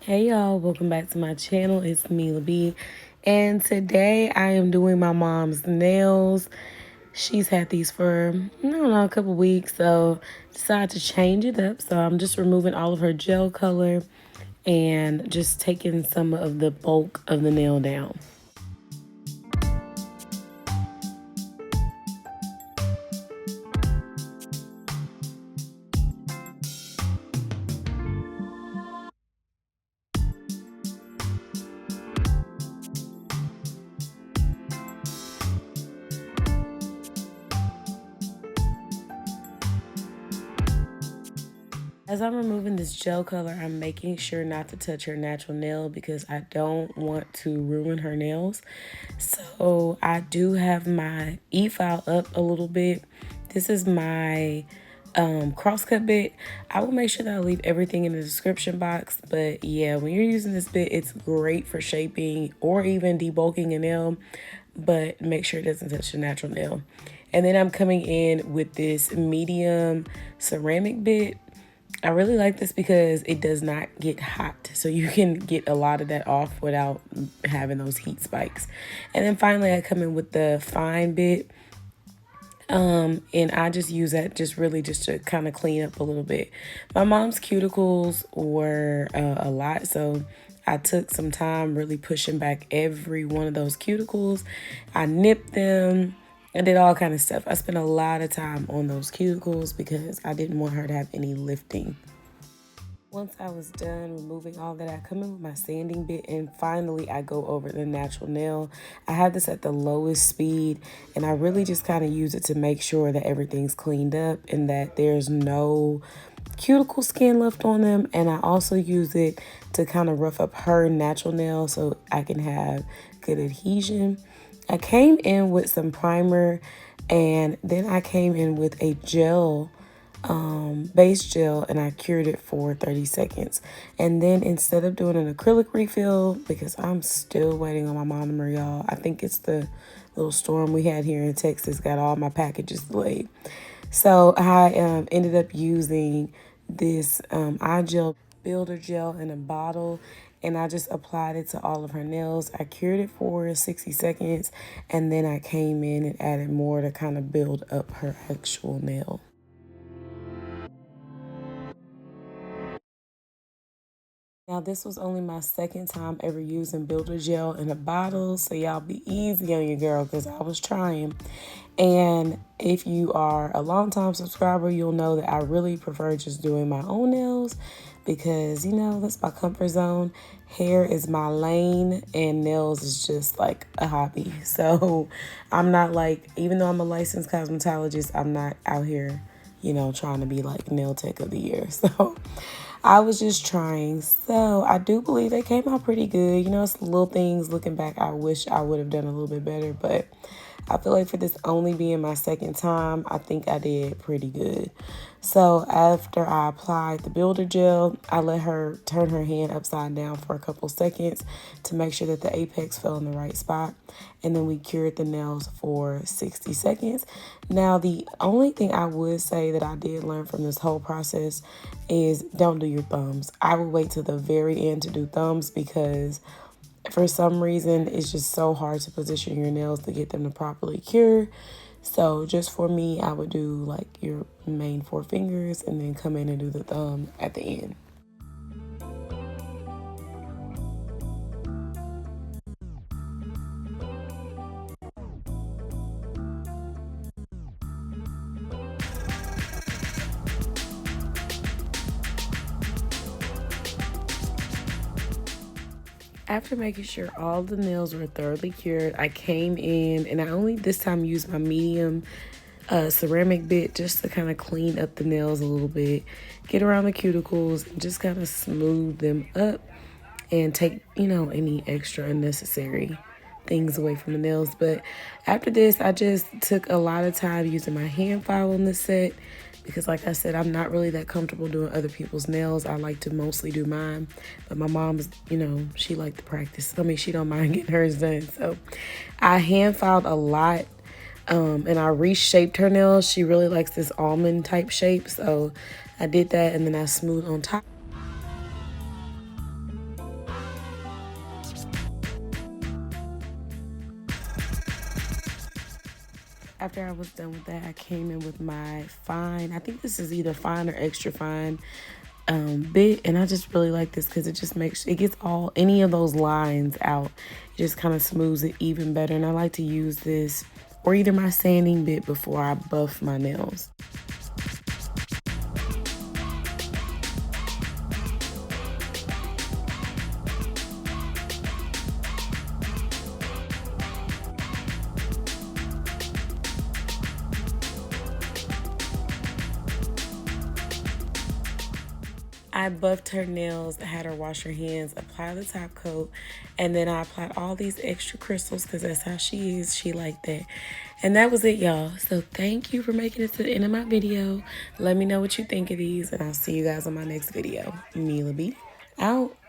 Hey y'all, welcome back to my channel. It's me, LaB, and today I am doing my mom's nails. She's had these for, I don't know, a couple weeks, so decided to change it up. So I'm just removing all of her gel color and just taking some of the bulk of the nail down. As I'm removing this gel color, I'm making sure not to touch her natural nail because I don't want to ruin her nails. So I do have my e-file up a little bit. This is my crosscut bit. I will make sure that I leave everything in the description box. But yeah, when you're using this bit, it's great for shaping or even debulking a nail. But make sure it doesn't touch the natural nail. And then I'm coming in with this medium ceramic bit. I really like this because it does not get hot. So you can get a lot of that off without having those heat spikes. And then finally I come in with the fine bit. And I just use that just to kind of clean up a little bit. My mom's cuticles were a lot. So I took some time really pushing back every one of those cuticles. I nipped them. I did all kind of stuff. I spent a lot of time on those cuticles because I didn't want her to have any lifting. Once I was done removing all that, I come in with my sanding bit and finally I go over the natural nail. I have this at the lowest speed and I really just kind of use it to make sure that everything's cleaned up and that there's no cuticle skin left on them. And I also use it to kind of rough up her natural nail so I can have good adhesion. I came in with some primer and then I came in with a gel, base gel, and I cured it for 30 seconds. And then instead of doing an acrylic refill, because I'm still waiting on my monomer, y'all. I think it's the little storm we had here in Texas got all my packages delayed. So I ended up using this IGel builder gel in a bottle and I just applied it to all of her nails. I cured it for 60 seconds and then I came in and added more to kind of build up her actual nail. Now, this was only my second time ever using builder gel in a bottle, so y'all be easy on your girl because I was trying. And if you are a long-time subscriber, you'll know that I really prefer just doing my own nails because, you know, that's my comfort zone. Hair is my lane and nails is just like a hobby. So I'm not like, even though I'm a licensed cosmetologist, I'm not out here, you know, trying to be like nail tech of the year. So I was just trying. So I do believe they came out pretty good. You know, it's little things looking back I wish I would have done a little bit better, but I feel like for this only being my second time, I think I did pretty good. So after I applied the builder gel, I let her turn her hand upside down for a couple seconds to make sure that the apex fell in the right spot. And then we cured the nails for 60 seconds. Now, the only thing I would say that I did learn from this whole process is don't do your thumbs. I would wait till the very end to do thumbs because for some reason it's just so hard to position your nails to get them to properly cure. So just for me, I would do like your main four fingers and then come in and do the thumb at the end. After making sure all the nails were thoroughly cured, I came in and I only this time used my medium ceramic bit just to kind of clean up the nails a little bit, get around the cuticles, and just kind of smooth them up and take, you know, any extra unnecessary things away from the nails. But after this, I just took a lot of time using my hand file on the set because like I said, I'm not really that comfortable doing other people's nails. I like to mostly do mine, but my mom's, you know, she liked to practice. I mean, she don't mind getting hers done. So I hand filed a lot. And I reshaped her nails. She really likes this almond type shape. So I did that and then I smoothed on top. After I was done with that, I came in with my fine, I think this is either fine or extra fine bit, and I just really like this because it just makes, it gets all, any of those lines out. It just kind of smooths it even better, and I like to use this or either my sanding bit before I buff my nails. I buffed her nails, had her wash her hands, apply the top coat, and then I applied all these extra crystals because that's how she is. She like that. And that was it, y'all. So thank you for making it to the end of my video. Let me know what you think of these, and I'll see you guys on my next video. Mila B, out.